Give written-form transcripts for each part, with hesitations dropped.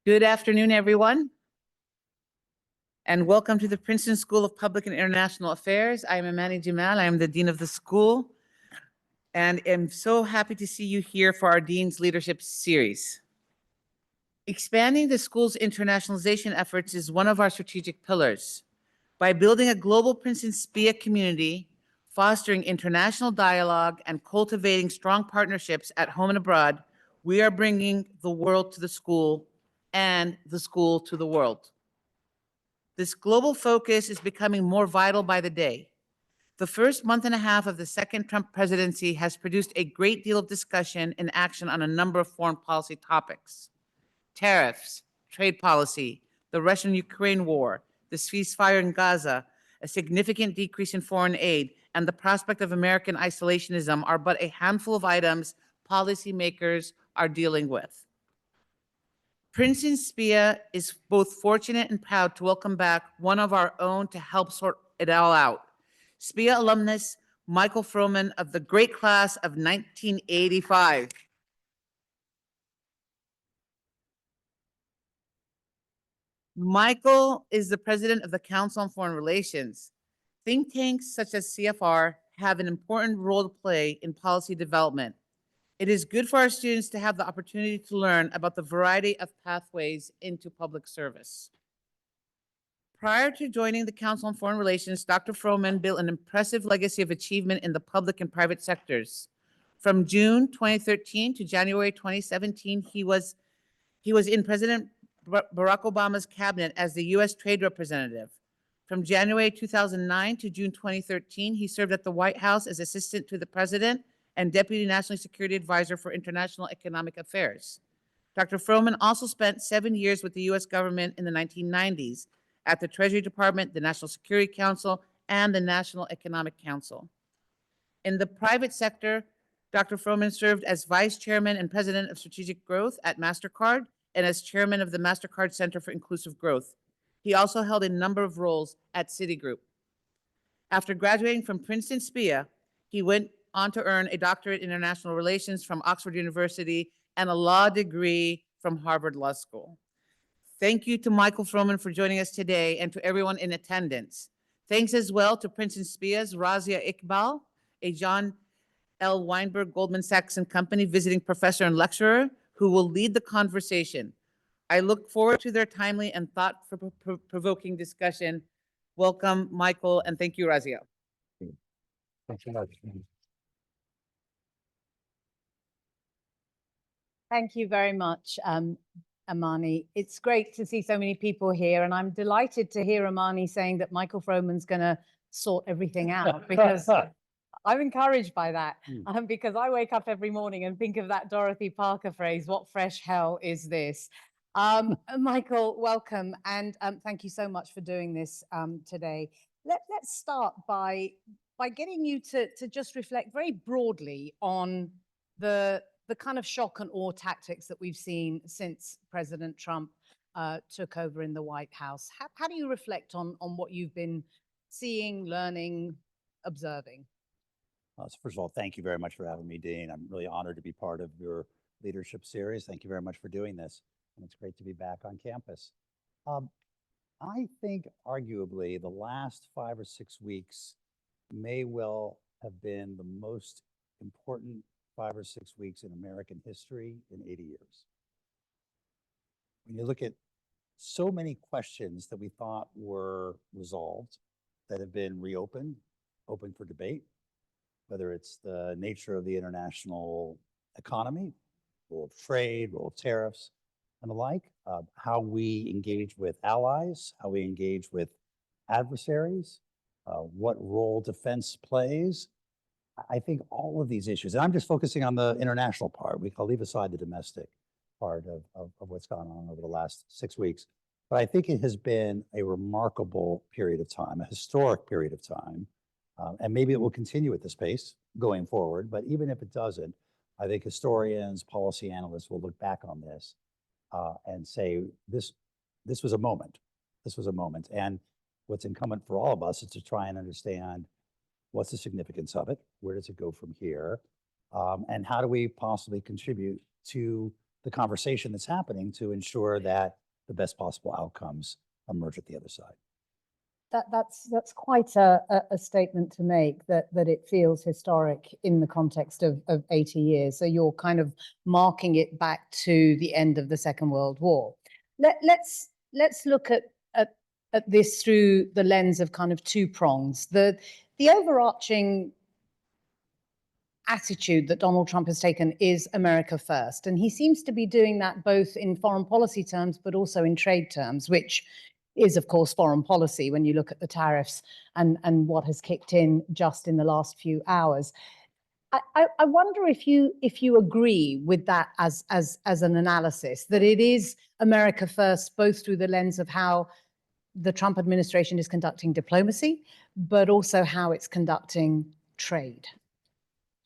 Good afternoon, everyone, and welcome to the Princeton School of Public and International Affairs. I am Amani Jamal. I am the Dean of the school, and am so happy to see you here for our Dean's Leadership Series. Expanding the school's internationalization efforts is one of our strategic pillars. By building a global Princeton SPIA community, fostering international dialogue, and cultivating strong partnerships at home and abroad, we are bringing the world to the school and the school to the world. This global focus is becoming more vital by the day. The first month and a half of the second Trump presidency has produced a great deal of discussion and action on a number of foreign policy topics: tariffs, trade policy, the Russian-Ukraine war, the ceasefire in Gaza, a significant decrease in foreign aid, and the prospect of American isolationism are but a handful of items policymakers are dealing with. Princeton SPIA is both fortunate and proud to welcome back one of our own to help sort it all out. SPIA alumnus Michael Froman of the great class of 1985. Michael is the president of the Council on Foreign Relations. Think tanks such as CFR have an important role to play in policy development. It is good for our students to have the opportunity to learn about the variety of pathways into public service. Prior to joining the Council on Foreign Relations, Dr. Froman built an impressive legacy of achievement in the public and private sectors. From June 2013 to January 2017, he was in President Barack Obama's cabinet as the U.S. Trade Representative. From January 2009 to June 2013, he served at the White House as Assistant to the President and Deputy National Security Advisor for International Economic Affairs. Dr. Froman also spent 7 years with the U.S. government in the 1990s at the Treasury Department, the National Security Council, and the National Economic Council. In the private sector, Dr. Froman served as Vice Chairman and President of Strategic Growth at MasterCard and as Chairman of the MasterCard Center for Inclusive Growth. He also held a number of roles at Citigroup. After graduating from Princeton SPIA, he went on to earn a doctorate in international relations from Oxford University and a law degree from Harvard Law School. Thank you to Michael Froman for joining us today and to everyone in attendance. Thanks as well to Princeton SPIA's Razia Iqbal, a John L. Weinberg Goldman Sachs and Company visiting professor and lecturer who will lead the conversation. I look forward to their timely and thought-provoking discussion. Welcome, Michael, and thank you, Razia. Thanks so much. Thank you very much, Amani. It's great to see so many people here, and I'm delighted to hear Amani saying that Michael Froman's going to sort everything out, because I'm encouraged by that, because I wake up every morning and think of that Dorothy Parker phrase, "What fresh hell is this?" Michael, welcome, and thank you so much for doing this today. Let's start by getting you to just reflect very broadly on the kind of shock and awe tactics that we've seen since President Trump took over in the White House. How do you reflect on what you've been seeing, learning, observing? So first of all, thank you very much for having me, Dean. I'm really honored to be part of your leadership series. Thank you very much for doing this. And it's great to be back on campus. I think arguably the last 5 or 6 weeks may well have been the most important 5 or 6 weeks in American history in 80 years. When you look at so many questions that we thought were resolved that have been reopened, open for debate, whether it's the nature of the international economy, role of trade, role of tariffs, and the like, how we engage with allies, how we engage with adversaries, what role defense plays. I think all of these issues, and I'm just focusing on the international part. I'll leave aside the domestic part of what's gone on over the last 6 weeks. But I think it has been a remarkable period of time, a historic period of time. And maybe it will continue at this pace going forward. But even if it doesn't, I think historians, policy analysts will look back on this and say, this was a moment. This was a moment. And what's incumbent for all of us is to try and understand what's the significance of it, where does it go from here, and how do we possibly contribute to the conversation that's happening to ensure that the best possible outcomes emerge at the other side. That's quite a statement to make, that it feels historic in the context of 80 years. So you're kind of marking it back to the end of the Second World War. Let's look at this through the lens of kind of two prongs. The overarching attitude that Donald Trump has taken is America first, and he seems to be doing that both in foreign policy terms but also in trade terms, which is, of course, foreign policy when you look at the tariffs and what has kicked in just in the last few hours. I wonder if you agree with that as an analysis, that it is America first, both through the lens of how the Trump administration is conducting diplomacy, but also how it's conducting trade.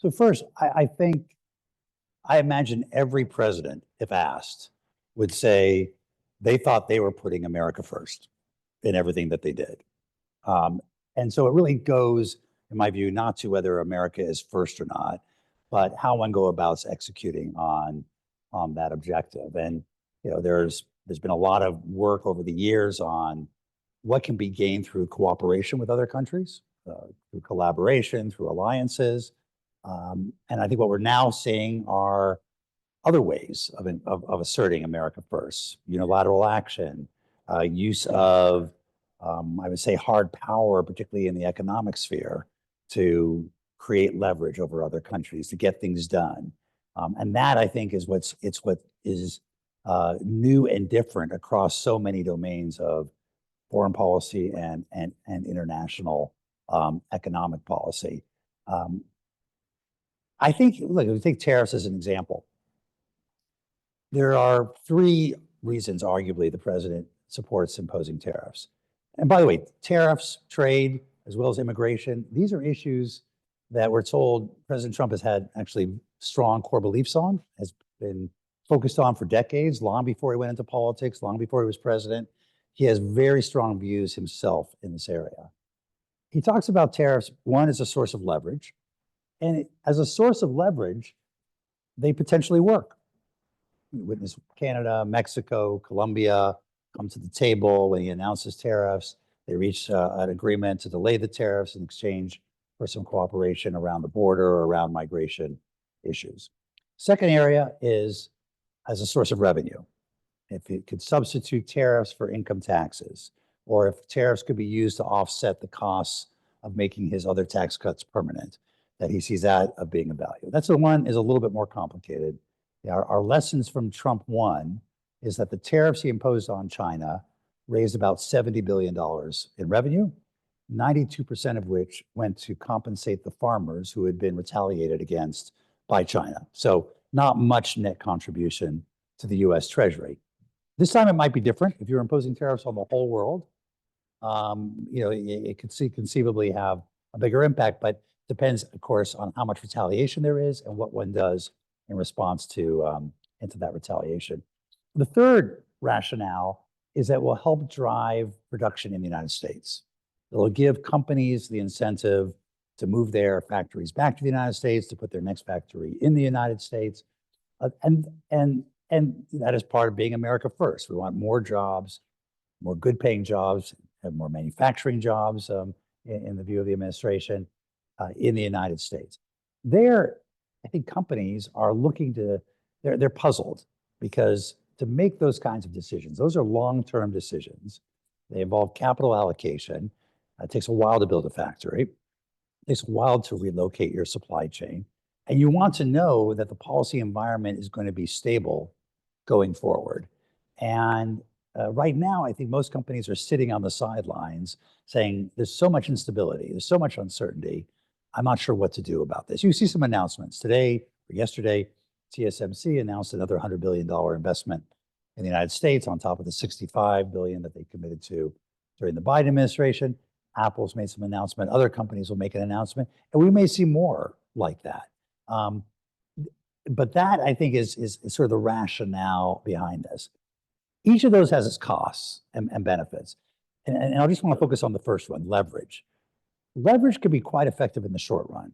So first, I imagine every president, if asked, would say they thought they were putting America first in everything that they did. And so it really goes, in my view, not to whether America is first or not, but how one go about executing on that objective. And there's been a lot of work over the years on what can be gained through cooperation with other countries, through collaboration, through alliances. And I think what we're now seeing are other ways of asserting America first: unilateral action, use of, I would say, hard power, particularly in the economic sphere, to create leverage over other countries to get things done. And that, I think, is what is new and different across so many domains of foreign policy and international economic policy. I think, look, if we take tariffs as an example, there are three reasons, arguably, the president supports imposing tariffs. And by the way, tariffs, trade, as well as immigration, these are issues that we're told President Trump has had actually strong core beliefs on, has been focused on for decades, long before he went into politics, long before he was president. He has very strong views himself in this area. He talks about tariffs, one, as a source of leverage. And as a source of leverage, they potentially work. We witness Canada, Mexico, Colombia come to the table when he announces tariffs. They reach an agreement to delay the tariffs in exchange for some cooperation around the border or around migration issues. Second area is as a source of revenue. If it could substitute tariffs for income taxes, or if tariffs could be used to offset the costs of making his other tax cuts permanent, that he sees that of being a value. That's the one is a little bit more complicated. Our lessons from Trump 1 is that the tariffs he imposed on China raised about $70 billion in revenue, 92% of which went to compensate the farmers who had been retaliated against by China. So not much net contribution to the US Treasury. This time it might be different. If you're imposing tariffs on the whole world, it could conceivably have a bigger impact, but depends, of course, on how much retaliation there is and what one does in response to into that retaliation. The third rationale is that it will help drive production in the United States. It will give companies the incentive to move their factories back to the United States, to put their next factory in the United States. And that is part of being America first. We want more jobs, more good paying jobs, have more manufacturing jobs in the view of the administration in the United States. I think companies are looking to, they're puzzled because to make those kinds of decisions, those are long-term decisions. They involve capital allocation. It takes a while to build a factory. It takes a while to relocate your supply chain. And you want to know that the policy environment is going to be stable going forward. And right now, I think most companies are sitting on the sidelines saying, there's so much instability, there's so much uncertainty. I'm not sure what to do about this. You see some announcements today or yesterday. TSMC announced another $100 billion investment in the United States on top of the $65 billion that they committed to during the Biden administration. Apple's made some announcement. Other companies will make an announcement, and we may see more like that. But that, I think, is sort of the rationale behind this. Each of those has its costs and benefits. And I just want to focus on the first one, leverage. Leverage can be quite effective in the short run.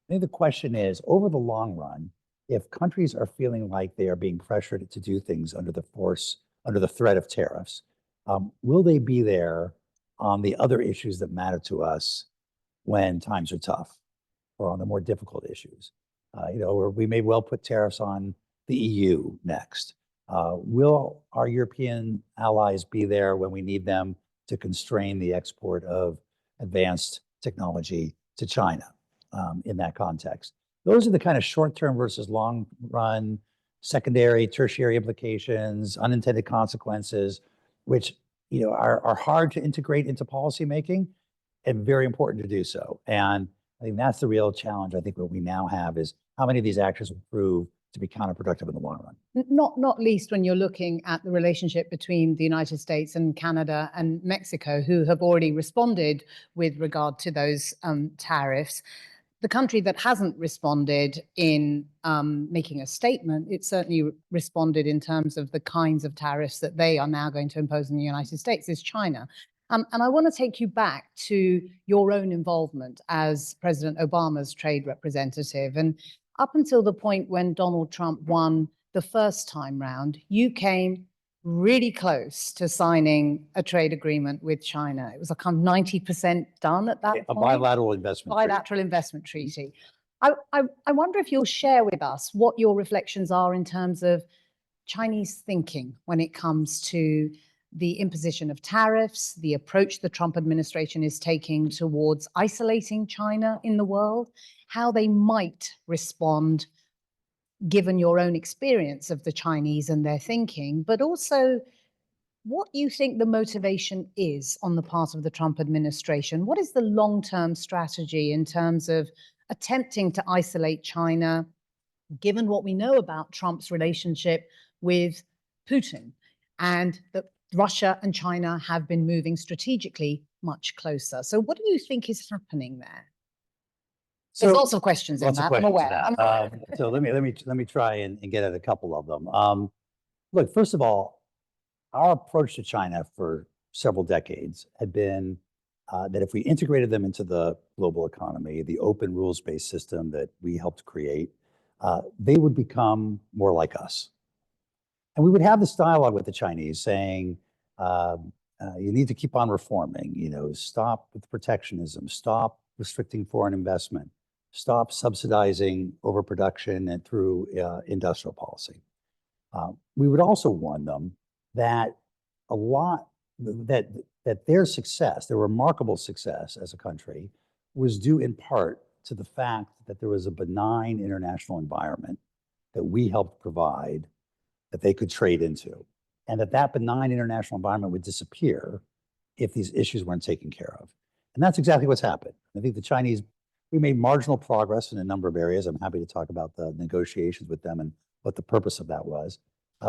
I think the question is, over the long run, if countries are feeling like they are being pressured to do things under the threat of tariffs, will they be there on the other issues that matter to us when times are tough or on the more difficult issues? Or we may well put tariffs on the EU next. Will our European allies be there when we need them to constrain the export of advanced technology to China in that context? Those are the kind of short-term versus long-run, secondary, tertiary implications, unintended consequences, which are hard to integrate into policymaking and very important to do so. And I think that's the real challenge. I think what we now have is how many of these actions will prove to be counterproductive in the long run. Not least when you're looking at the relationship between the United States and Canada and Mexico, who have already responded with regard to those tariffs. The country that hasn't responded in making a statement, it certainly responded in terms of the kinds of tariffs that they are now going to impose in the United States, is China. And I want to take you back to your own involvement as President Obama's trade representative. And up until the point when Donald Trump won the first time round, you came really close to signing a trade agreement with China. It was a kind of 90% done at that point. A bilateral investment treaty. Bilateral investment treaty. I wonder if you'll share with us what your reflections are in terms of Chinese thinking when it comes to the imposition of tariffs, the approach the Trump administration is taking towards isolating China in the world, how they might respond given your own experience of the Chinese and their thinking, but also what you think the motivation is on the part of the Trump administration. What is the long-term strategy in terms of attempting to isolate China, given what we know about Trump's relationship with Putin, and that Russia and China have been moving strategically much closer? So what do you think is happening there? There's lots of questions in that, I'm aware. So let me try and get at a couple of them. Look, first of all, our approach to China for several decades had been that if we integrated them into the global economy, the open rules-based system that we helped create, they would become more like us. And we would have this dialogue with the Chinese saying, you need to keep on reforming, stop with protectionism, stop restricting foreign investment, stop subsidizing overproduction and through industrial policy. We would also warn them that that their success, their remarkable success as a country, was due in part to the fact that there was a benign international environment that we helped provide that they could trade into, and that benign international environment would disappear if these issues weren't taken care of. And that's exactly what's happened. I think the Chinese, we made marginal progress in a number of areas. I'm happy to talk about the negotiations with them and what the purpose of that was.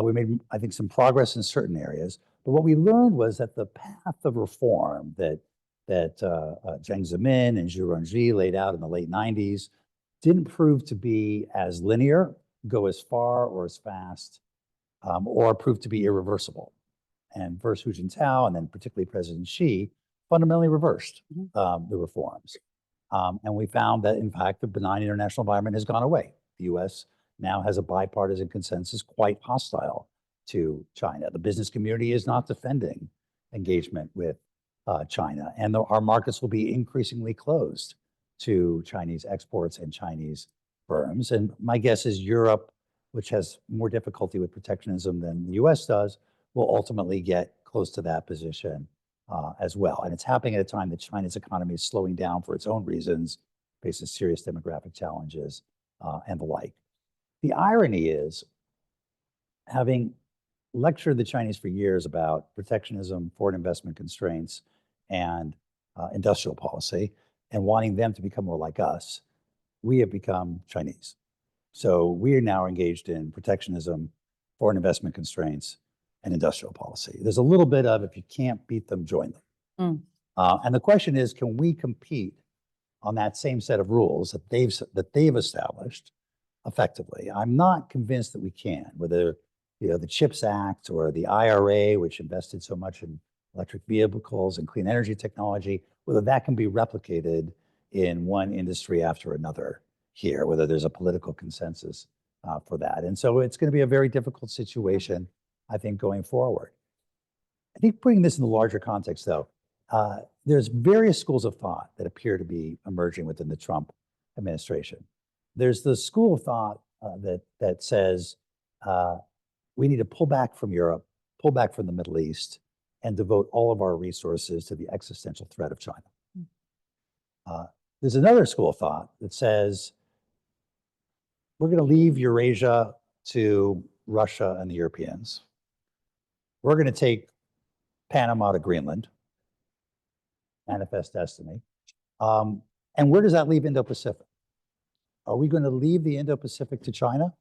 We made, I think, some progress in certain areas. But what we learned was that the path of reform that Jiang Zemin and Zhu Rongji laid out in the late 90s didn't prove to be as linear, go as far or as fast, or prove to be irreversible. And first Hu Jintao, and then particularly President Xi, fundamentally reversed the reforms. And we found that, in fact, the benign international environment has gone away. The US now has a bipartisan consensus quite hostile to China. The business community is not defending engagement with China, and our markets will be increasingly closed to Chinese exports and Chinese firms. And my guess is Europe, which has more difficulty with protectionism than the US does, will ultimately get close to that position as well. And it's happening at a time that China's economy is slowing down for its own reasons, faces serious demographic challenges and the like. The irony is, having lectured the Chinese for years about protectionism, foreign investment constraints, and industrial policy, and wanting them to become more like us, we have become Chinese. So we are now engaged in protectionism, foreign investment constraints, and industrial policy. There's a little bit of, if you can't beat them, join them. And the question is, can we compete on that same set of rules that they've established effectively? I'm not convinced that we can, whether the CHIPS Act or the IRA, which invested so much in electric vehicles and clean energy technology, whether that can be replicated in one industry after another here, whether there's a political consensus for that. And so it's going to be a very difficult situation, I think, going forward. I think putting this in the larger context, though, there's various schools of thought that appear to be emerging within the Trump administration. There's the school of thought that says we need to pull back from Europe, pull back from the Middle East, and devote all of our resources to the existential threat of China. There's another school of thought that says we're going to leave Eurasia to Russia and the Europeans. We're going to take Panama to Greenland, manifest destiny. And where does that leave Indo-Pacific? Are we going to leave the Indo-Pacific to China?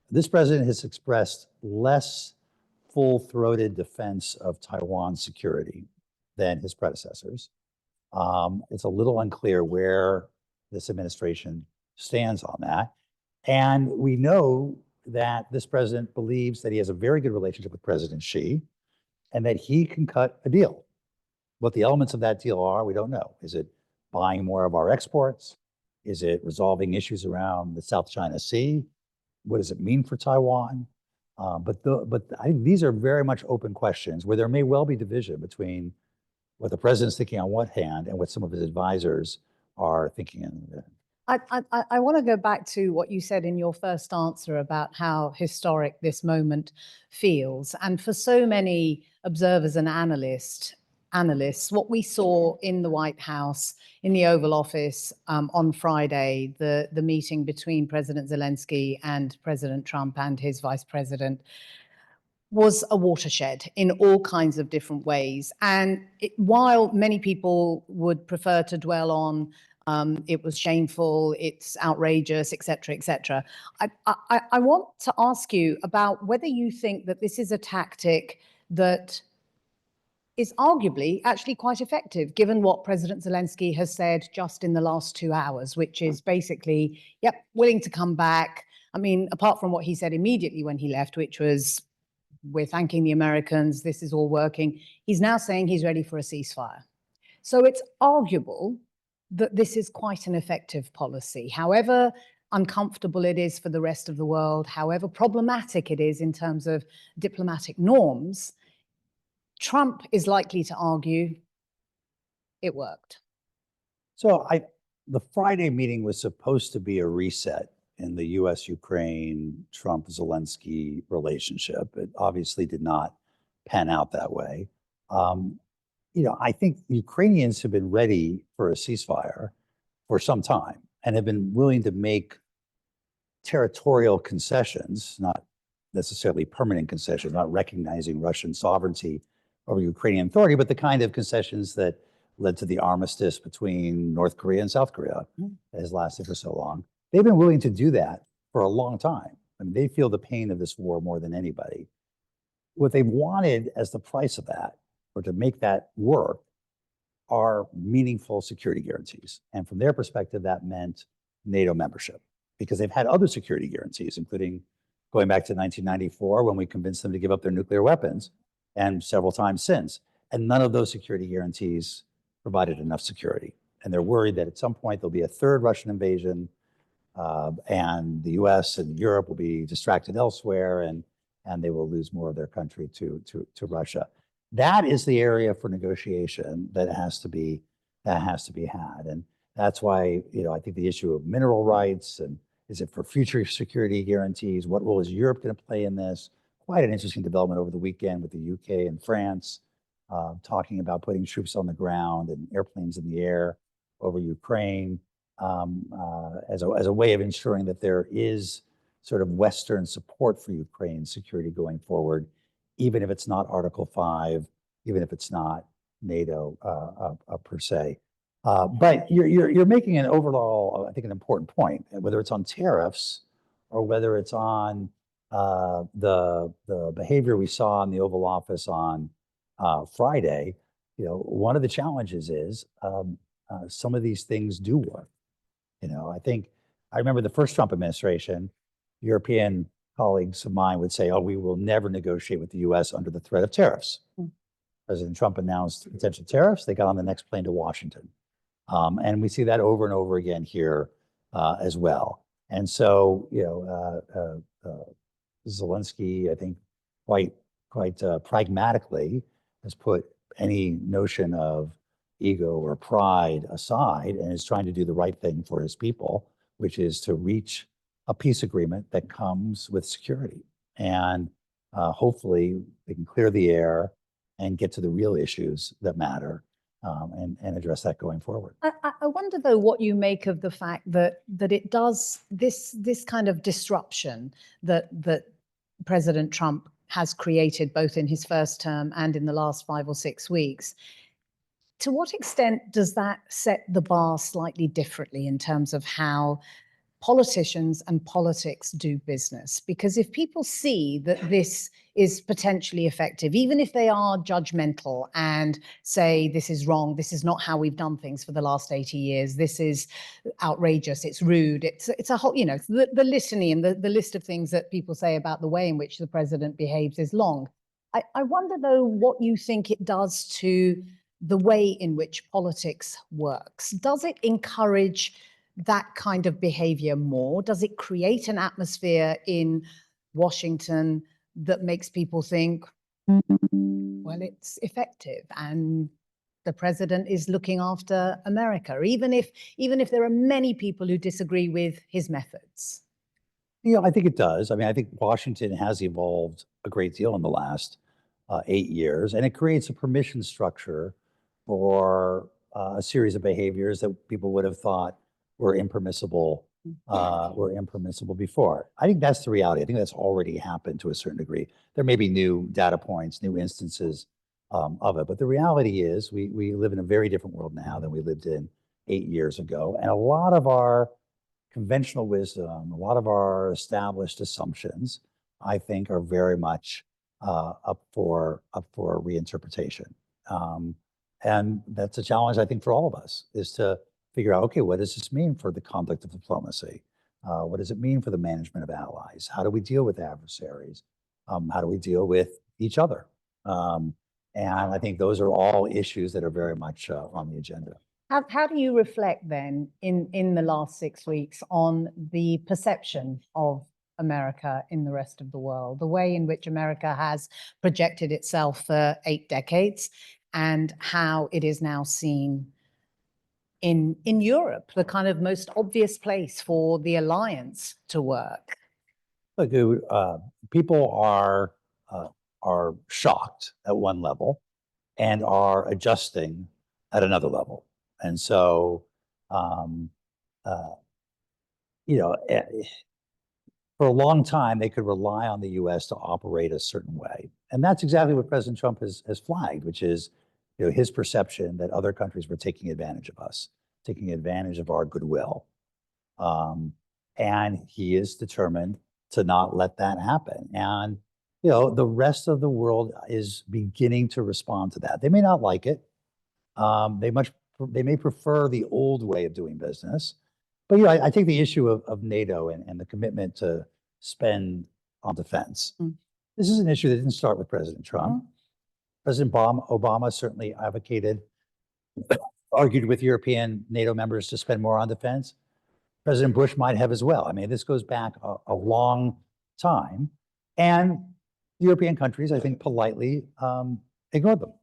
This president has expressed less full-throated defense of Taiwan's security than his predecessors. It's a little unclear where this administration stands on that. And we know that this president believes that he has a very good relationship with President Xi and that he can cut a deal. What the elements of that deal are, we don't know. Is it buying more of our exports? Is it resolving issues around the South China Sea? What does it mean for Taiwan? But I think these are very much open questions where there may well be division between what the president's thinking on one hand and what some of his advisors are thinking on the other. I want to go back to what you said in your first answer about how historic this moment feels. And for so many observers and analysts, what we saw in the White House, in the Oval Office on Friday, the meeting between President Zelensky and President Trump and his vice president, was a watershed in all kinds of different ways. And while many people would prefer to dwell on it was shameful, it's outrageous, et cetera, I want to ask you about whether you think that this is a tactic that is arguably actually quite effective, given what President Zelensky has said just in the last 2 hours, which is basically, yep, willing to come back. I mean, apart from what he said immediately when he left, which was, we're thanking the Americans, this is all working. He's now saying he's ready for a ceasefire. So it's arguable that this is quite an effective policy. However uncomfortable it is for the rest of the world, however problematic it is in terms of diplomatic norms, Trump is likely to argue it worked. So the Friday meeting was supposed to be a reset in the US-Ukraine, Trump-Zelensky relationship. It obviously did not pan out that way. I think Ukrainians have been ready for a ceasefire for some time and have been willing to make territorial concessions, not necessarily permanent concessions, not recognizing Russian sovereignty over Ukrainian authority, but the kind of concessions that led to the armistice between North Korea and South Korea that has lasted for so long. They've been willing to do that for a long time. I mean, they feel the pain of this war more than anybody. What they've wanted as the price of that, or to make that work, are meaningful security guarantees. And from their perspective, that meant NATO membership, because they've had other security guarantees, including going back to 1994 when we convinced them to give up their nuclear weapons, and several times since. And none of those security guarantees provided enough security. And they're worried that at some point there'll be a third Russian invasion, and the US and Europe will be distracted elsewhere, and they will lose more of their country to Russia. That is the area for negotiation that has to be had. And that's why, I think the issue of mineral rights, and is it for future security guarantees? What role is Europe going to play in this? Quite an interesting development over the weekend with the UK and France talking about putting troops on the ground and airplanes in the air over Ukraine as a way of ensuring that there is sort of Western support for Ukraine's security going forward, even if it's not Article 5, even if it's not NATO per se. But you're making an overall, I think, an important point, whether it's on tariffs or whether it's on the behavior we saw in the Oval Office on Friday. One of the challenges is some of these things do work. I remember the first Trump administration, European colleagues of mine would say, oh, we will never negotiate with the US under the threat of tariffs. President Trump announced potential tariffs. They got on the next plane to Washington. And we see that over and over again here as well. And so, Zelensky, I think, quite pragmatically has put any notion of ego or pride aside and is trying to do the right thing for his people, which is to reach a peace agreement that comes with security. And hopefully they can clear the air and get to the real issues that matter, and address that going forward. I wonder though what you make of the fact that it does this kind of disruption that President Trump has created both in his first term and in the last 5 or 6 weeks. To what extent does that set the bar slightly differently in terms of how politicians and politics do business? Because if people see that this is potentially effective, even if they are judgmental and say this is wrong, this is not how we've done things for the last 80 years, this is outrageous, it's rude, it's a whole, the litany and the list of things that people say about the way in which the president behaves is long. I wonder though what you think it does to the way in which politics works. Does it encourage that kind of behavior more? Does it create an atmosphere in Washington that makes people think, well, it's effective and the president is looking after America, even if there are many people who disagree with his methods? I think it does. I mean, I think Washington has evolved a great deal in the last 8 years, and it creates a permission structure for a series of behaviors that people would have thought were impermissible before. I think that's the reality. I think that's already happened to a certain degree. There may be new data points, new instances of it, but the reality is we live in a very different world now than we lived in 8 years ago, and a lot of our conventional wisdom, a lot of our established assumptions, I think, are very much up for reinterpretation. And that's a challenge, I think, for all of us, is to figure out, okay, what does this mean for the conduct of diplomacy? What does it mean for the management of allies? How do we deal with adversaries? How do we deal with each other? And I think those are all issues that are very much on the agenda. How do you reflect then in the last 6 weeks on the perception of America in the rest of the world, the way in which America has projected itself for 8 decades, and how it is now seen in Europe, the kind of most obvious place for the alliance to work? Look, people are shocked at one level and are adjusting at another level. And so, for a long time, they could rely on the U.S. to operate a certain way. And that's exactly what President Trump has flagged, which is his perception that other countries were taking advantage of us, taking advantage of our goodwill. And he is determined to not let that happen. And, the rest of the world is beginning to respond to that. They may not like it. They may prefer the old way of doing business. But I take the issue of NATO and the commitment to spend on defense. This is an issue that didn't start with President Trump. President Obama certainly advocated, argued with European NATO members to spend more on defense. President Bush might have as well. I mean, this goes back a long time. And European countries, I think, politely ignored them.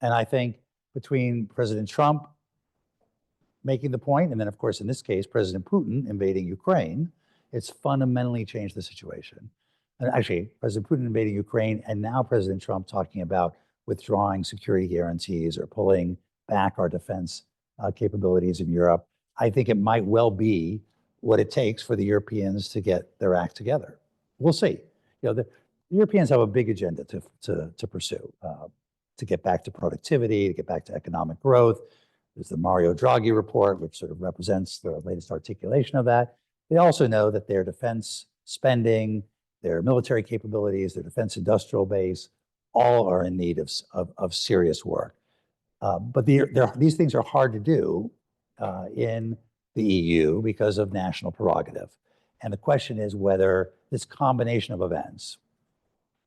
And I think between President Trump making the point, and then, of course, in this case, President Putin invading Ukraine, it's fundamentally changed the situation. And actually, President Putin invading Ukraine, and now President Trump talking about withdrawing security guarantees or pulling back our defense capabilities in Europe. I think it might well be what it takes for the Europeans to get their act together. We'll see. The Europeans have a big agenda to pursue, to get back to productivity, to get back to economic growth. There's the Mario Draghi report, which sort of represents the latest articulation of that. They also know that their defense spending, their military capabilities, their defense industrial base, all are in need of serious work. But these things are hard to do in the EU because of national prerogative. And the question is whether this combination of events,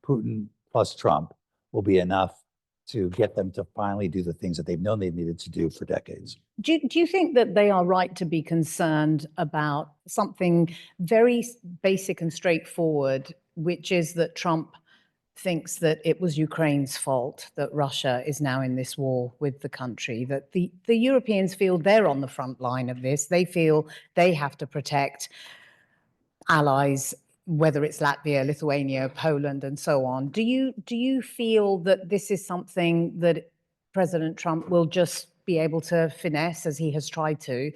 Putin plus Trump, will be enough to get them to finally do the things that they've known they needed to do for decades. Do you think that they are right to be concerned about something very basic and straightforward, which is that Trump thinks that it was Ukraine's fault that Russia is now in this war with the country, that the Europeans feel they're on the front line of this. They feel they have to protect allies, whether it's Latvia, Lithuania, Poland, and so on. Do you feel that this is something that President Trump will just be able to finesse, as he has tried to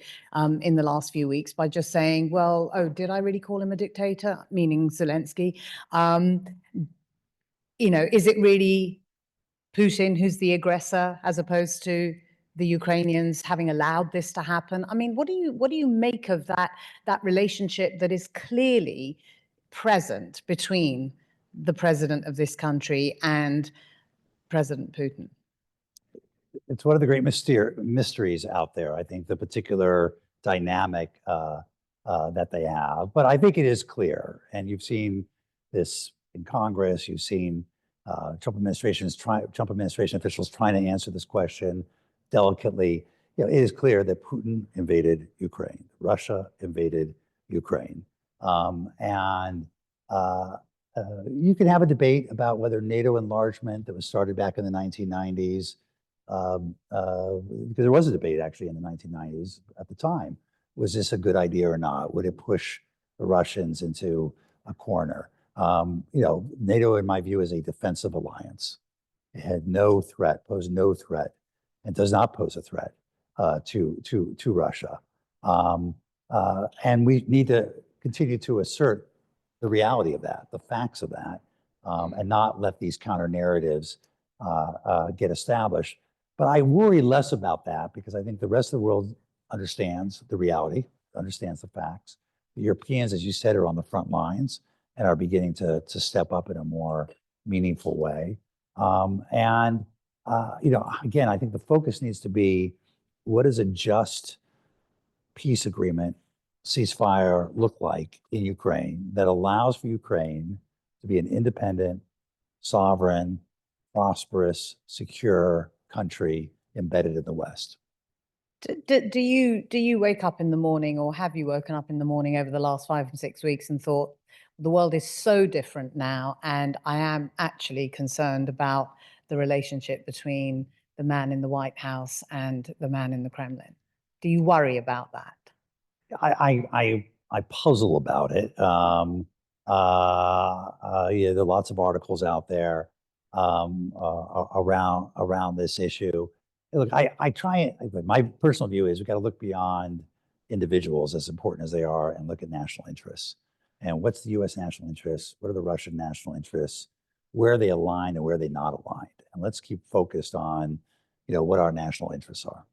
in the last few weeks, by just saying, well, oh, did I really call him a dictator? Meaning Zelensky. Is it really Putin who's the aggressor as opposed to the Ukrainians having allowed this to happen? I mean, what do you make of that relationship that is clearly present between the president of this country and President Putin? It's one of the great mysteries out there. I think the particular dynamic that they have, but I think it is clear, and you've seen this in Congress. You've seen Trump administration officials trying to answer this question delicately. It is clear that Putin invaded Ukraine. Russia invaded Ukraine, and you can have a debate about whether NATO enlargement that was started back in the 1990s. Because there was a debate actually in the 1990s at the time. Was this a good idea or not? Would it push the Russians into a corner? NATO, in my view, is a defensive alliance. It had no threat, posed no threat, and does not pose a threat to Russia. And we need to continue to assert the reality of that, the facts of that, and not let these counter narratives get established. But I worry less about that because I think the rest of the world understands the reality, understands the facts. The Europeans, as you said, are on the front lines and are beginning to step up in a more meaningful way. Again, I think the focus needs to be, what does a just peace agreement, ceasefire look like in Ukraine that allows for Ukraine to be an independent, sovereign, prosperous, secure country embedded in the West? Do you wake up in the morning, or have you woken up in the morning over the last 5 and 6 weeks and thought, the world is so different now, and I am actually concerned about the relationship between the man in the White House and the man in the Kremlin? Do you worry about that? I puzzle about it. There are lots of articles out there around this issue. Look, my personal view is we got to look beyond individuals, as important as they are, and look at national interests. And what's the U.S. national interests? What are the Russian national interests? Where are they aligned and where are they not aligned? And let's keep focused on, what our national interests are.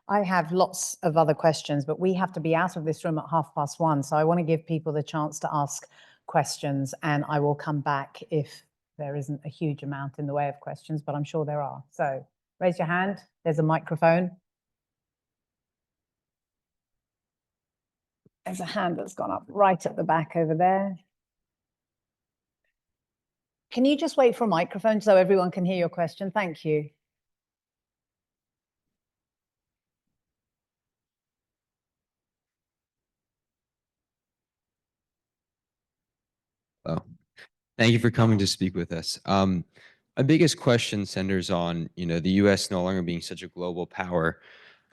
I have lots of other questions, but we have to be out of this room at 1:30. So I want to give people the chance to ask questions, and I will come back if there isn't a huge amount in the way of questions, but I'm sure there are. So raise your hand. There's a microphone. There's a hand that's gone up right at the back over there. Can you just wait for a microphone so everyone can hear your question? Thank you. Oh, thank you for coming to speak with us. My biggest question centers on, the U.S. no longer being such a global power.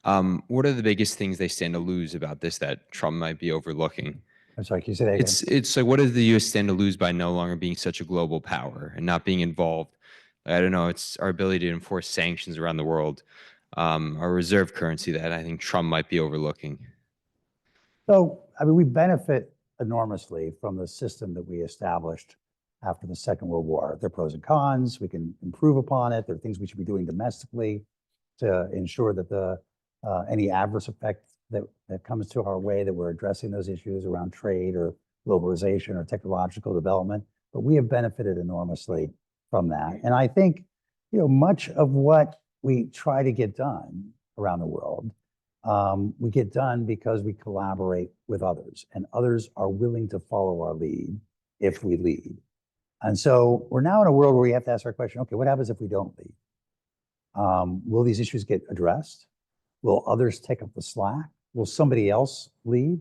What are the biggest things they stand to lose about this that Trump might be overlooking? I'm sorry, can you say that again? It's like, what does the U.S. stand to lose by no longer being such a global power and not being involved? I don't know. It's our ability to enforce sanctions around the world, our reserve currency that I think Trump might be overlooking. So, we benefit enormously from the system that we established after the Second World War. There are pros and cons. We can improve upon it. There are things we should be doing domestically to ensure that any adverse effect that comes to our way, that we're addressing those issues around trade or globalization or technological development. But we have benefited enormously from that. And I think, much of what we try to get done around the world, we get done because we collaborate with others, and others are willing to follow our lead if we lead. And so we're now in a world where we have to ask our question, okay, what happens if we don't lead? Will these issues get addressed? Will others take up the slack? Will somebody else lead?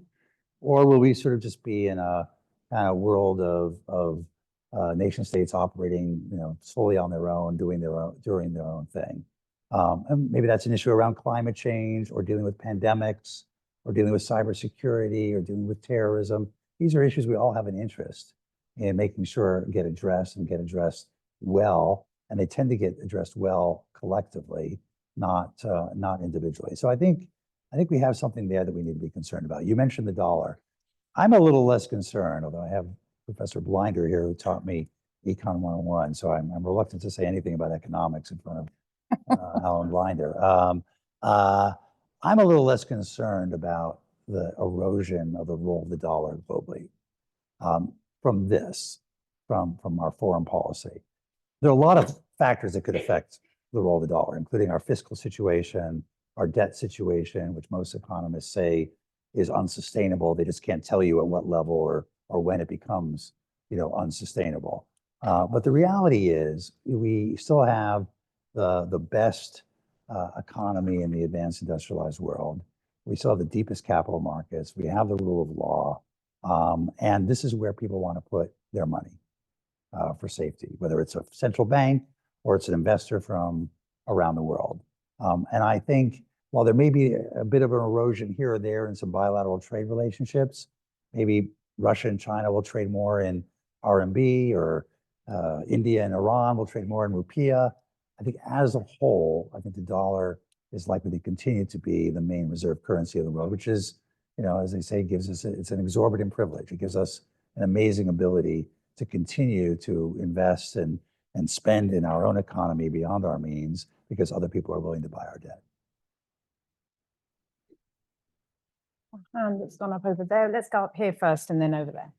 Or will we sort of just be in a kind of world of nation states operating, solely on their own, doing their own thing? And maybe that's an issue around climate change, or dealing with pandemics, or dealing with cybersecurity, or dealing with terrorism. These are issues we all have an interest in making sure get addressed, and get addressed well. And they tend to get addressed well collectively, not individually. So I think we have something there that we need to be concerned about. You mentioned the dollar. I'm a little less concerned, although I have Professor Blinder here who taught me Econ 101. So I'm reluctant to say anything about economics in front of Alan Blinder. I'm a little less concerned about the erosion of the role of the dollar globally from our foreign policy. There are a lot of factors that could affect the role of the dollar, including our fiscal situation, our debt situation, which most economists say is unsustainable. They just can't tell you at what level or when it becomes, unsustainable. But the reality is we still have the best economy in the advanced industrialized world. We still have the deepest capital markets. We have the rule of law. And this is where people want to put their money for safety, whether it's a central bank or it's an investor from around the world. And I think while there may be a bit of an erosion here or there in some bilateral trade relationships, maybe Russia and China will trade more in RMB, or India and Iran will trade more in rupiah. I think as a whole, I think the dollar is likely to continue to be the main reserve currency of the world, which is, as they say, it's an exorbitant privilege. It gives us an amazing ability to continue to invest and spend in our own economy beyond our means, because other people are willing to buy our debt. Hand that's gone up over there. Let's go up here first and then over there.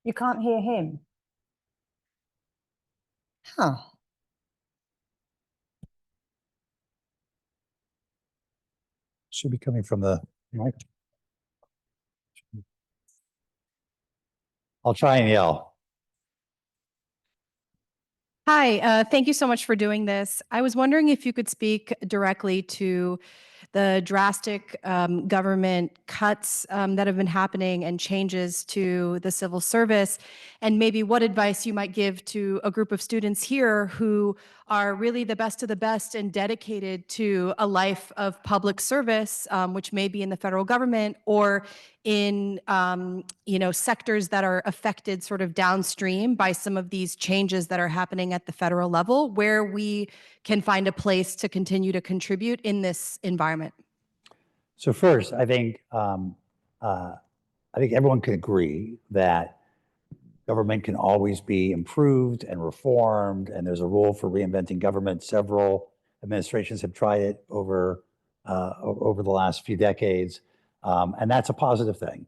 You can't hear him. Huh. Should be coming from the mic. I'll try and yell. Hi, thank you so much for doing this. I was wondering if you could speak directly to the drastic government cuts that have been happening and changes to the civil service, and maybe what advice you might give to a group of students here who are really the best of the best and dedicated to a life of public service, which may be in the federal government or in sectors that are affected sort of downstream by some of these changes that are happening at the federal level, where we can find a place to continue to contribute in this environment. So first, I think everyone can agree that government can always be improved and reformed, and there's a role for reinventing government. Several administrations have tried it over the last few decades, and that's a positive thing.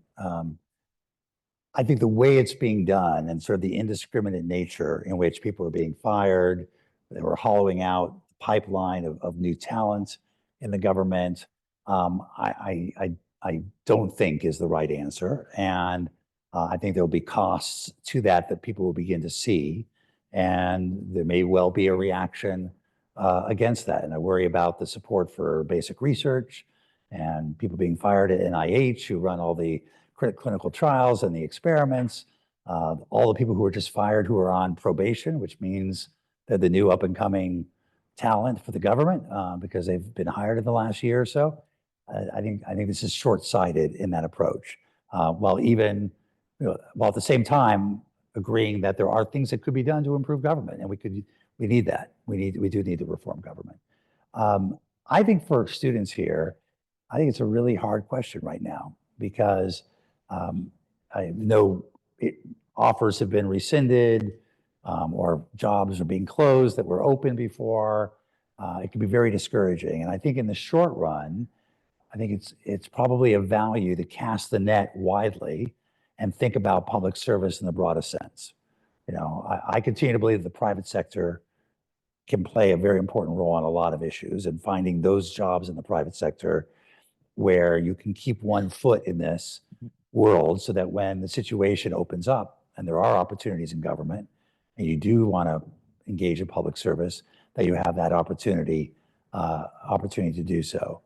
I think the way it's being done, and sort of the indiscriminate nature in which people are being fired, they were hollowing out the pipeline of new talent in the government, I don't think is the right answer. And I think there'll be costs to that people will begin to see. And there may well be a reaction against that. And I worry about the support for basic research and people being fired at NIH who run all the clinical trials and the experiments, all the people who are just fired who are on probation, which means they're the new up and coming talent for the government because they've been hired in the last year or so. I think this is short-sighted in that approach. While at the same time agreeing that there are things that could be done to improve government, and we need that. We do need to reform government. I think for students here, I think it's a really hard question right now because I know offers have been rescinded or jobs are being closed that were open before. It can be very discouraging. And I think in the short run, I think it's probably of value to cast the net widely and think about public service in the broadest sense. I continue to believe the private sector can play a very important role on a lot of issues, and finding those jobs in the private sector where you can keep one foot in this world so that when the situation opens up and there are opportunities in government, and you do want to engage in public service, that you have that opportunity to do so.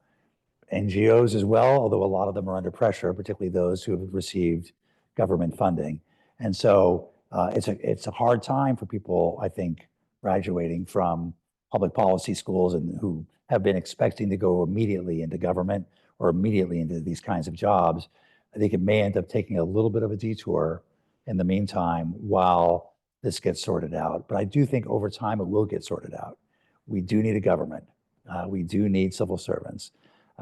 NGOs as well, although a lot of them are under pressure, particularly those who have received government funding. And so it's a hard time for people, I think, graduating from public policy schools and who have been expecting to go immediately into government or immediately into these kinds of jobs. I think it may end up taking a little bit of a detour in the meantime while this gets sorted out. But I do think over time it will get sorted out. We do need a government. We do need civil servants.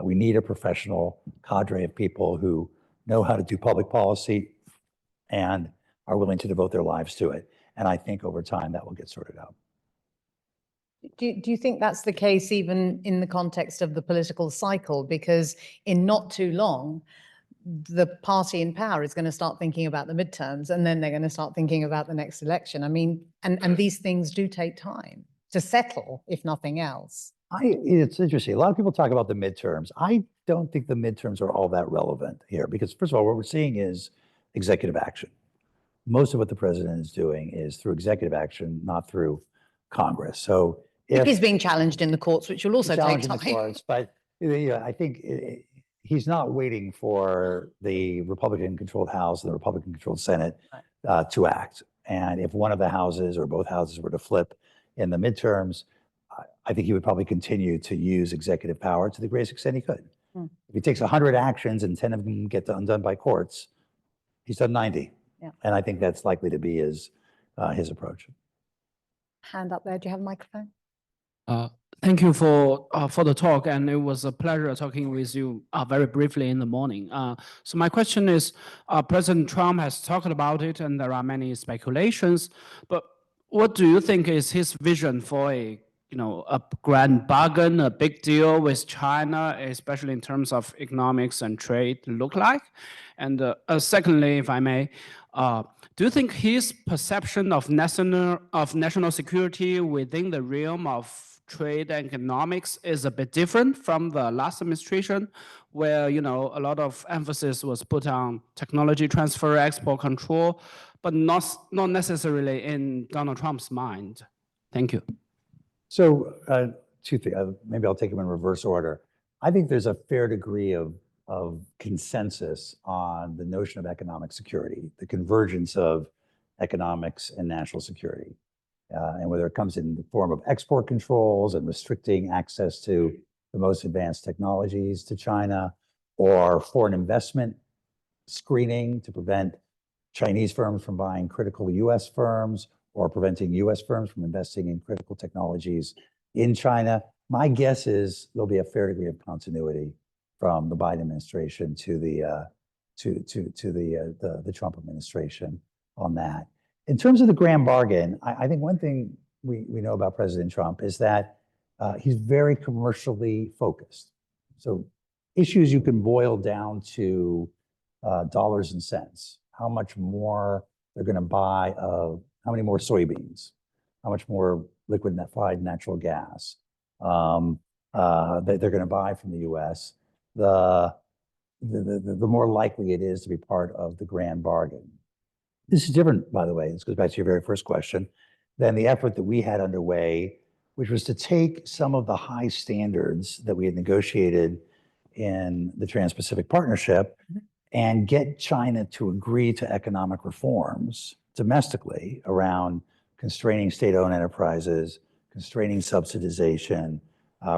We need a professional cadre of people who know how to do public policy and are willing to devote their lives to it. And I think over time that will get sorted out. Do you think that's the case even in the context of the political cycle? Because in not too long, the party in power is going to start thinking about the midterms, and then they're going to start thinking about the next election. I mean, and these things do take time to settle, if nothing else. It's interesting. A lot of people talk about the midterms. I don't think the midterms are all that relevant here because, first of all, what we're seeing is executive action. Most of what the president is doing is through executive action, not through Congress. So if He's being challenged in the courts, which will also take challenging time. the courts, but I think he's not waiting for the Republican-controlled House and the Republican-controlled Senate to act. And if one of the houses or both houses were to flip in the midterms, I think he would probably continue to use executive power to the greatest extent he could. If he takes 100 actions and 10 of them get undone by courts, he's done 90. Yeah. And I think that's likely to be his approach. Hand up there. Do you have a microphone? Thank you for the talk, and it was a pleasure talking with you very briefly in the morning. So my question is, President Trump has talked about it, and there are many speculations. But what do you think is his vision for a grand bargain, a big deal with China, especially in terms of economics and trade, look like? And secondly, if I may, do you think his perception of national security within the realm of trade and economics is a bit different from the last administration, where a lot of emphasis was put on technology transfer, export control, but not necessarily in Donald Trump's mind? Thank you. So two things. Maybe I'll take them in reverse order. I think there's a fair degree of consensus on the notion of economic security, the convergence of economics and national security. And whether it comes in the form of export controls and restricting access to the most advanced technologies to China, or foreign investment screening to prevent Chinese firms from buying critical US firms, or preventing US firms from investing in critical technologies in China. My guess is there'll be a fair degree of continuity from the Biden administration to the Trump administration on that. In terms of the grand bargain, I think one thing we know about President Trump is that he's very commercially focused. So issues you can boil down to dollars and cents. How much more they're going to buy of, how many more soybeans, how much more liquefied natural gas that they're going to buy from the U.S. The more likely it is to be part of the grand bargain. This is different, by the way, this goes back to your very first question, than the effort that we had underway, which was to take some of the high standards that we had negotiated in the Trans-Pacific Partnership and get China to agree to economic reforms domestically around constraining state-owned enterprises, constraining subsidization,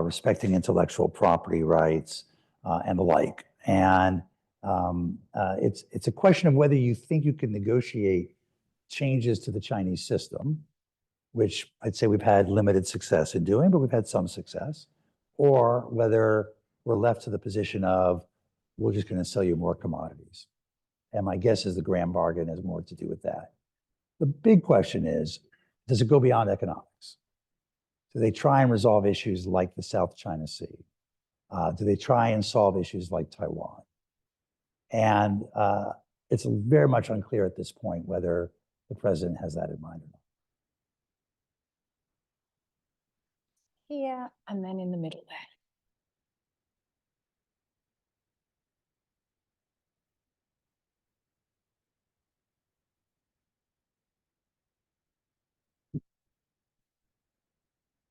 respecting intellectual property rights, and the like. And it's a question of whether you think you can negotiate changes to the Chinese system, which I'd say we've had limited success in doing, but we've had some success, or whether we're left to the position of, we're just going to sell you more commodities. And my guess is the grand bargain has more to do with that. The big question is, does it go beyond economics? Do they try and resolve issues like the South China Sea? Do they try and solve issues like Taiwan? And it's very much unclear at this point whether the president has that in mind or not. Here and then in the middle there.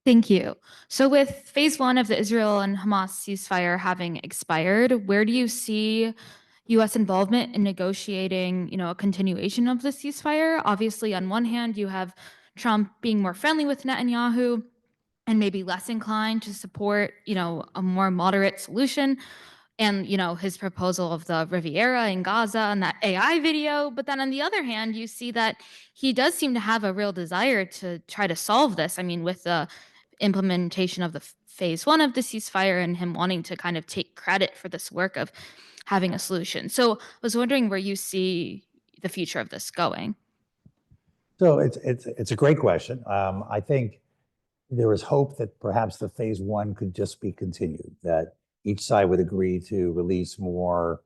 Thank you. So with phase one of the Israel and Hamas ceasefire having expired, where do you see U.S. involvement in negotiating, a continuation of the ceasefire? Obviously, on one hand, you have Trump being more friendly with Netanyahu and maybe less inclined to support, a more moderate solution. And, his proposal of the Riviera in Gaza and that AI video. But then on the other hand, you see that he does seem to have a real desire to try to solve this. I mean, with the implementation of the phase one of the ceasefire and him wanting to kind of take credit for this work of having a solution. So I was wondering where you see the future of this going. So it's a great question. I think there was hope that perhaps the phase one could just be continued, that each side would agree to release more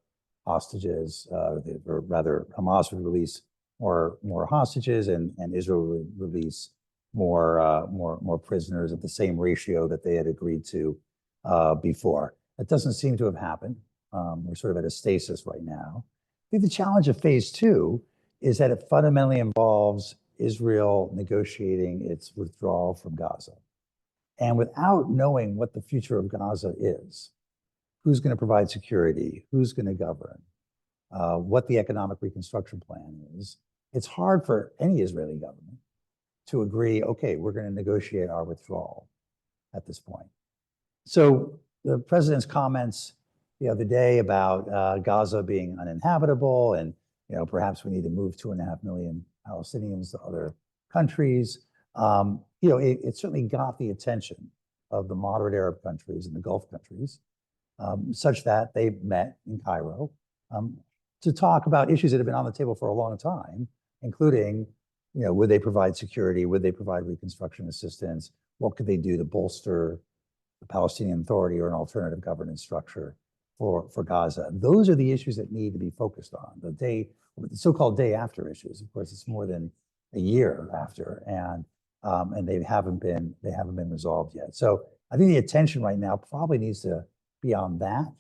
hostages, or rather Hamas would release more hostages and Israel would release more prisoners at the same ratio that they had agreed to before. That doesn't seem to have happened. We're sort of at a stasis right now. I think the challenge of phase two is that it fundamentally involves Israel negotiating its withdrawal from Gaza. And without knowing what the future of Gaza is, who's going to provide security, who's going to govern, what the economic reconstruction plan is, it's hard for any Israeli government to agree, okay, we're going to negotiate our withdrawal at this point. So the president's comments the other day about Gaza being uninhabitable and perhaps we need to move 2.5 million Palestinians to other countries. It certainly got the attention of the moderate Arab countries and the Gulf countries, such that they met in Cairo to talk about issues that have been on the table for a long time, including, would they provide security? Would they provide reconstruction assistance? What could they do to bolster the Palestinian Authority or an alternative governance structure for Gaza? Those are the issues that need to be focused on. The so-called day after issues. Of course, it's more than a year after, and they haven't been resolved yet. So I think the attention right now probably needs to be on that,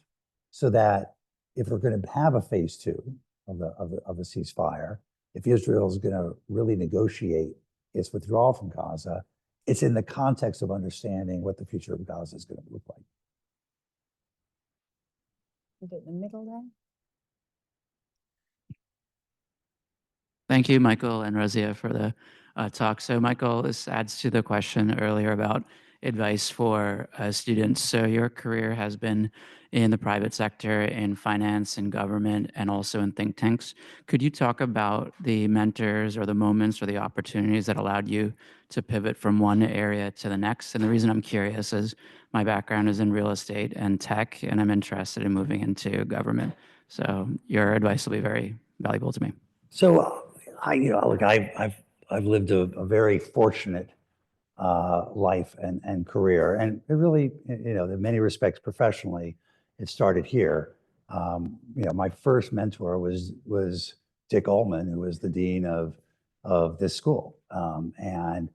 so that if we're going to have a phase two of the ceasefire, if Israel is going to really negotiate its withdrawal from Gaza, it's in the context of understanding what the future of Gaza is going to look like. Is it in the middle there? Thank you, Michael and Razia, for the talk. So Michael, this adds to the question earlier about advice for students. So your career has been in the private sector, in finance and government, and also in think tanks. Could you talk about the mentors or the moments or the opportunities that allowed you to pivot from one area to the next? And the reason I'm curious is my background is in real estate and tech, and I'm interested in moving into government. So your advice will be very valuable to me. So I've lived a very fortunate life and career, and it really, in many respects, professionally, it started here. My first mentor was Dick Ullman, who was the dean of this school, and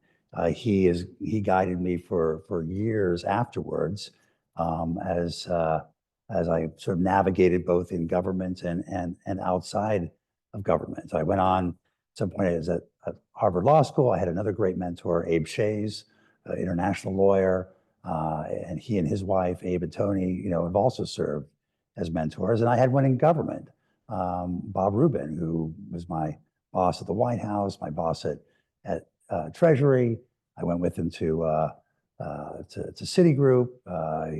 he guided me for years afterwards, as I sort of navigated both in government and outside of government. I went on. At some point, I was at Harvard Law School. I had another great mentor, Abe Shays, international lawyer, and he and his wife, Abe and Tony, have also served as mentors. And I had one in government, Bob Rubin, who was my boss at the White House, my boss at Treasury. I went with him to Citigroup.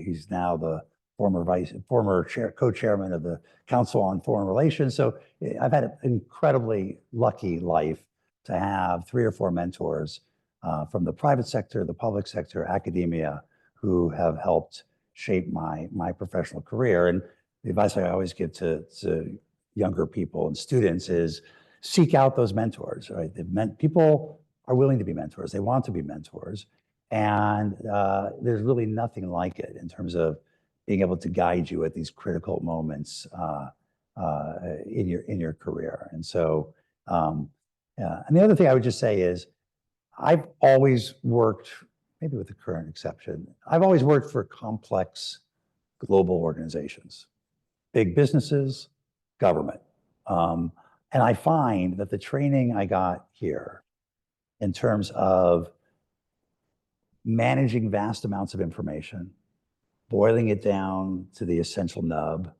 He's now the former co-chairman of the Council on Foreign Relations. So I've had an incredibly lucky life to have 3 or 4 mentors from the private sector, the public sector, academia, who have helped shape my professional career. And the advice I always give to younger people and students is seek out those mentors, right? People are willing to be mentors. They want to be mentors. And there's really nothing like it in terms of being able to guide you at these critical moments in your career. And so, and the other thing I would just say is, I've always worked, maybe with the current exception, I've always worked for complex global organizations, big businesses, government. And I find that the training I got here in terms of managing vast amounts of information, boiling it down to the essential nub,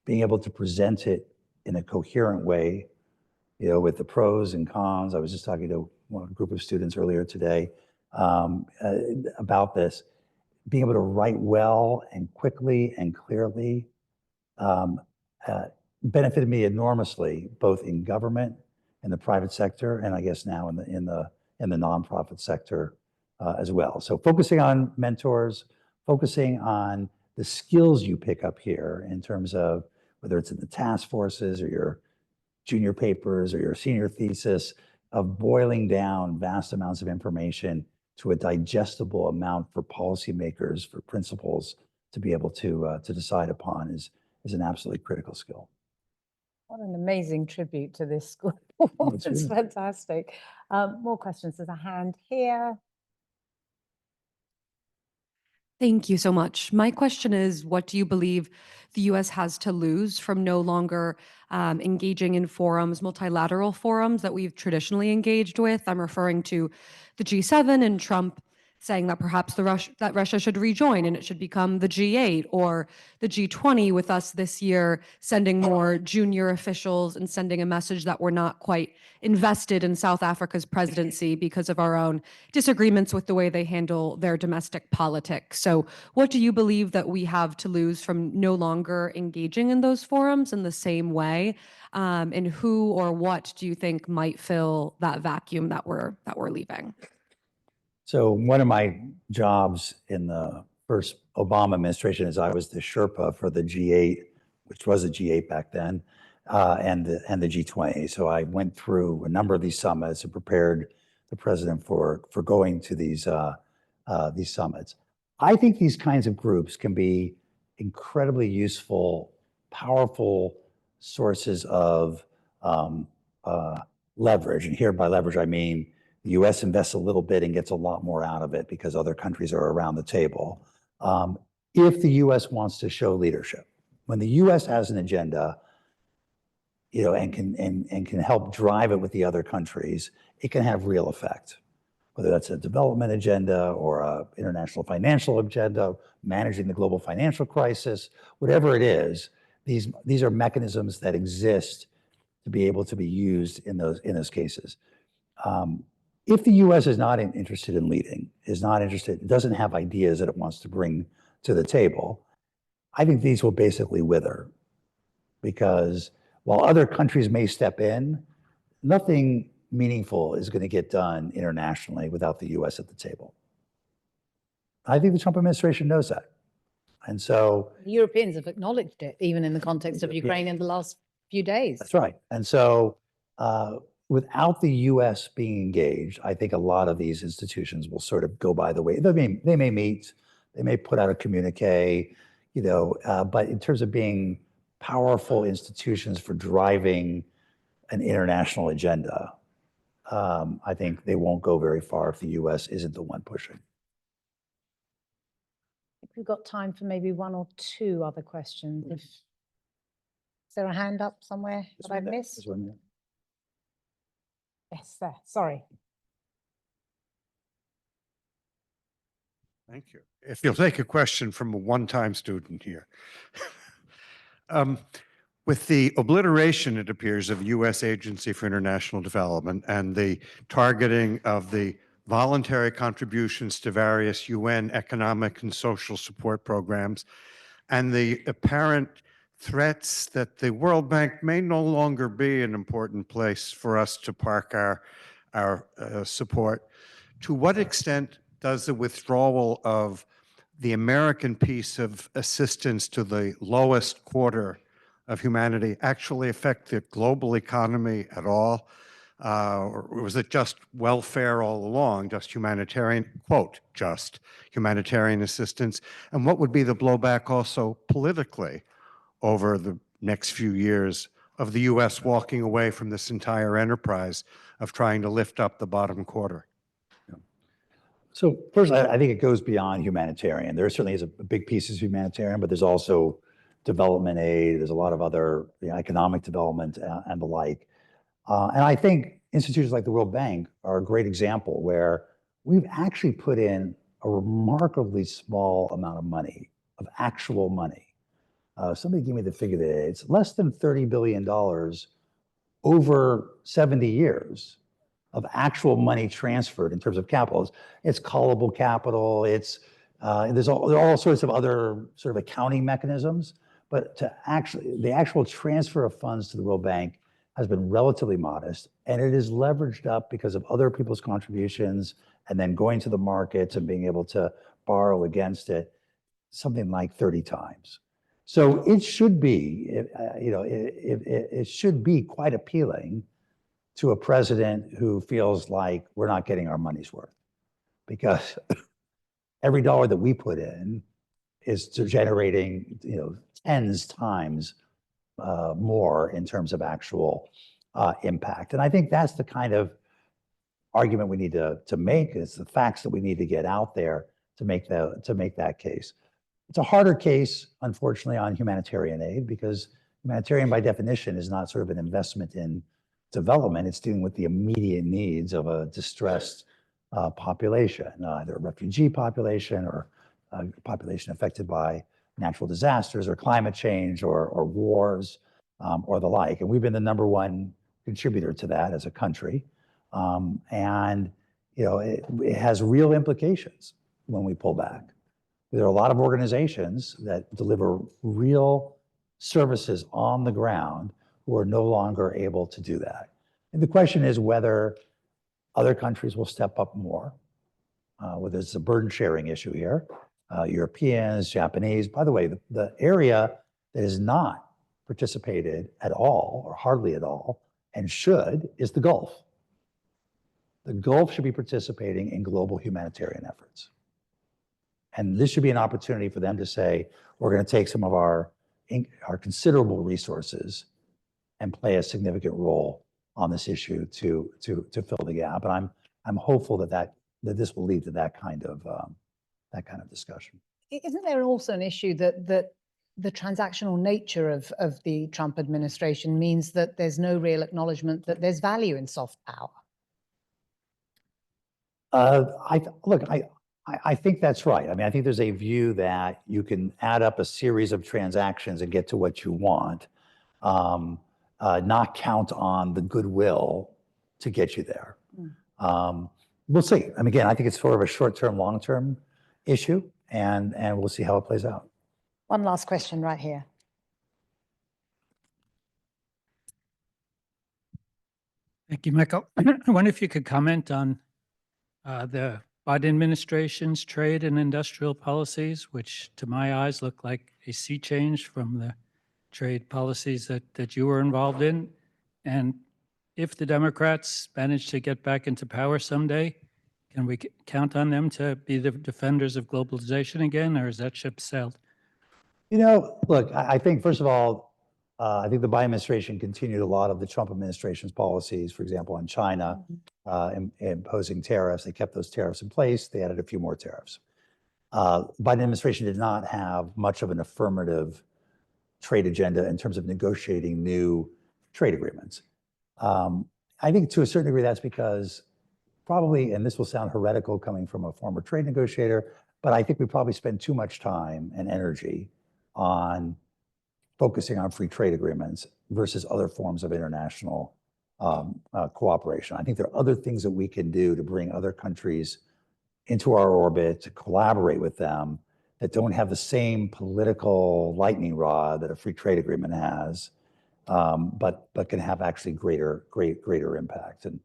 being able to present it in a coherent way, with the pros and cons. I was just talking to a group of students earlier today about this. Being able to write well and quickly and clearly um, benefited me enormously, both in government, in the private sector, and I guess now in the nonprofit sector as well. So focusing on mentors, focusing on the skills you pick up here in terms of whether it's in the task forces or your junior papers or your senior thesis, of boiling down vast amounts of information to a digestible amount for policymakers, for principals to be able to decide upon is an absolutely critical skill. What an amazing tribute to this school. it's It's really- fantastic. More questions. There's a hand here. Thank you so much. My question is, what do you believe the US has to lose from no longer engaging in forums, multilateral forums that we've traditionally engaged with? I'm referring to the G7 and Trump saying that perhaps that Russia should rejoin and it should become the G8, or the G20 with us this year sending more junior officials and sending a message that we're not quite invested in South Africa's presidency because of our own disagreements with the way they handle their domestic politics. So what do you believe that we have to lose from no longer engaging in those forums in the same way? And who or what do you think might fill that vacuum that we're leaving? So one of my jobs in the first Obama administration is I was the Sherpa for the G8, which was a G8 back then, and the G20. So I went through a number of these summits and prepared the president for going to these summits. I think these kinds of groups can be incredibly useful, powerful sources of leverage. And here by leverage, I mean the US invests a little bit and gets a lot more out of it because other countries are around the table. If the US wants to show leadership, when the US has an agenda, and can help drive it with the other countries, it can have real effect. Whether that's a development agenda or an international financial agenda, managing the global financial crisis, whatever it is, these are mechanisms that exist to be able to be used in those cases. If the U.S. is not interested in leading, doesn't have ideas that it wants to bring to the table, I think these will basically wither, because while other countries may step in, nothing meaningful is going to get done internationally without the U.S. at the table. I think the Trump administration knows that. And so The Europeans have acknowledged it, even in the context of Ukraine in the last few days. that's right. And so without the U.S. being engaged, I think a lot of these institutions will sort of go by the way. They may meet, they may put out a communique, but in terms of being powerful institutions for driving an international agenda, I think they won't go very far if the U.S. isn't the one pushing. I think we've got time for maybe one or two other questions. Is there a hand up somewhere that I've missed? This one, yeah. Yes, there. Sorry. Thank you. If you'll take a question from a one-time student here. With the obliteration, it appears, of U.S. Agency for International Development and the targeting of the voluntary contributions to various UN economic and social support programs, and the apparent threats that the World Bank may no longer be an important place for us to park our support, to what extent does the withdrawal of the American piece of assistance to the lowest quarter of humanity actually affect the global economy at all? Or was it just welfare all along, just humanitarian, quote, just humanitarian assistance? And what would be the blowback also politically over the next few years of the U.S. walking away from this entire enterprise of trying to lift up the bottom quarter? So first, I think it goes beyond humanitarian. There certainly is a big piece of humanitarian, but there's also development aid. There's a lot of other economic development and the like. And I think institutions like the World Bank are a great example where we've actually put in a remarkably small amount of money, of actual money. Somebody give me the figure today. It's less than $30 billion over 70 years of actual money transferred in terms of capital. It's callable capital. There are all sorts of other sort of accounting mechanisms, but the actual transfer of funds to the World Bank has been relatively modest, and it is leveraged up because of other people's contributions and then going to the markets and being able to borrow against it something like 30 times. So it should be, it should be quite appealing to a president who feels like we're not getting our money's worth, because every dollar that we put in is generating, tens times more in terms of actual impact. And I think that's the kind of argument we need to make. It's the facts that we need to get out there to make that case. It's a harder case, unfortunately, on humanitarian aid, because humanitarian by definition is not sort of an investment in development. It's dealing with the immediate needs of a distressed population, either a refugee population or a population affected by natural disasters or climate change or wars or the like. And we've been the #1 contributor to that as a country. And it has real implications when we pull back. There are a lot of organizations that deliver real services on the ground who are no longer able to do that. And the question is whether other countries will step up more, whether it's a burden sharing issue here, Europeans, Japanese. By the way, the area that has not participated at all or hardly at all and should is the Gulf. The Gulf should be participating in global humanitarian efforts. And this should be an opportunity for them to say, we're going to take some of our considerable resources and play a significant role on this issue to fill the gap. And I'm hopeful that this will lead to that kind of discussion. Isn't there also an issue that the transactional nature of the Trump administration means that there's no real acknowledgement that there's value in soft power? I think that's right. I mean, I think there's a view that you can add up a series of transactions and get to what you want, not count on the goodwill to get you there. We'll see. I mean, again, I think it's sort of a short-term, long-term issue, and we'll see how it plays out. One last question right here. Thank you, Michael. I wonder if you could comment on the Biden administration's trade and industrial policies, which to my eyes look like a sea change from the trade policies that you were involved in. And if the Democrats manage to get back into power someday, can we count on them to be the defenders of globalization again, or is that ship sailed? Look, I think, first of all, I think the Biden administration continued a lot of the Trump administration's policies, for example, on China, imposing tariffs. They kept those tariffs in place. They added a few more tariffs. Biden administration did not have much of an affirmative trade agenda in terms of negotiating new trade agreements. I think to a certain degree, that's because probably, and this will sound heretical coming from a former trade negotiator, but I think we probably spend too much time and energy on focusing on free trade agreements versus other forms of international cooperation. I think there are other things that we can do to bring other countries into our orbit, to collaborate with them, that don't have the same political lightning rod that a free trade agreement has, but can have actually greater impact. And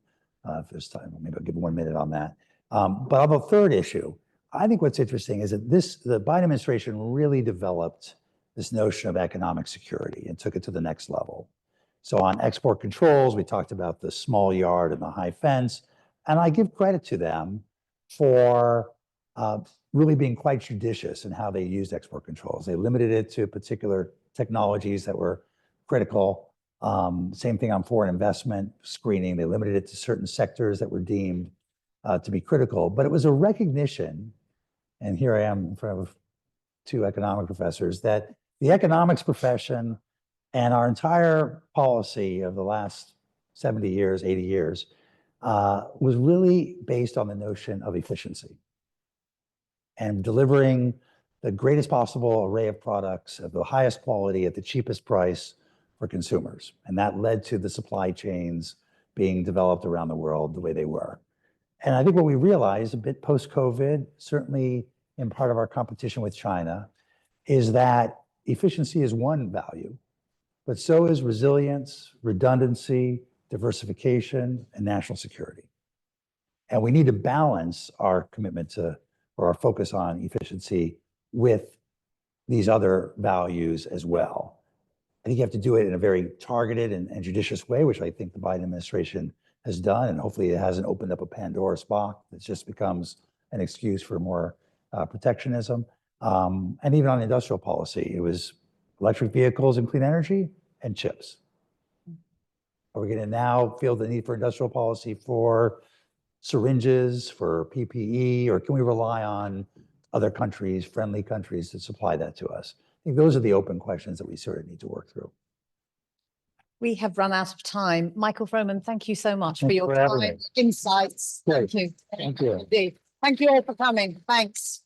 if there's time, maybe I'll give 1 minute on that. But on the third issue, I think what's interesting is that the Biden administration really developed this notion of economic security and took it to the next level. So on export controls, we talked about the small yard and the high fence, and I give credit to them for really being quite judicious in how they used export controls. They limited it to particular technologies that were critical. Same thing on foreign investment screening. They limited it to certain sectors that were deemed to be critical. But it was a recognition, and here I am in front of 2 economic professors, that the economics profession and our entire policy of the last 70 years, 80 years, was really based on the notion of efficiency. and delivering the greatest possible array of products of the highest quality at the cheapest price for consumers. And that led to the supply chains being developed around the world the way they were. And I think what we realized a bit post-COVID, certainly in part of our competition with China, is that efficiency is one value, but so is resilience, redundancy, diversification, and national security. And we need to balance our commitment to, or our focus on efficiency with these other values as well. I think you have to do it in a very targeted and judicious way, which I think the Biden administration has done. And hopefully it hasn't opened up a Pandora's box that just becomes an excuse for more protectionism. And even on industrial policy, it was electric vehicles and clean energy and chips. Are we going to now feel the need for industrial policy for syringes, for PPE, or can we rely on other countries, friendly countries, to supply that to us? I think those are the open questions that we sort of need to work through. We have run out of time. Michael Froman, thank you so much for Thanks your for having time, me. insights. Great. Thank you. Thank you. Indeed. Thank you all for coming. Thanks.